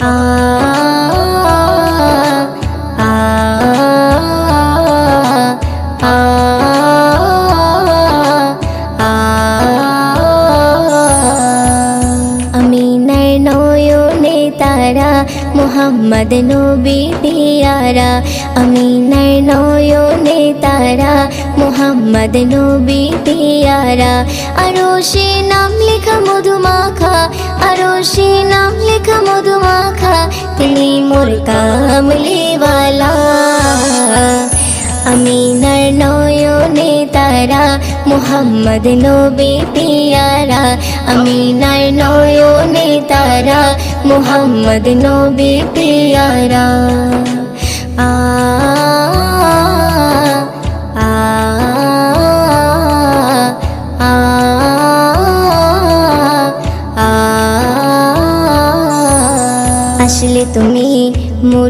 আ আ আ আমিনার নয়নে তারা মুহাম্মদ নবী পিয়ারা আমিনার নয়নে তারা মুহাম্মদ নবী পিয়ারা আরশে নাম লেখা মধুমাখা আরশে নাম লেখা মধুমাখা তিনি মোর কামলিওয়ালা আমিনার নয়নে তারা মুহাম্মদ নবী পিয়ারা আমিনার নয়নে তারা মুহাম্মদ নবী পিয়ারা আ আ আ আসলে তুমি মোর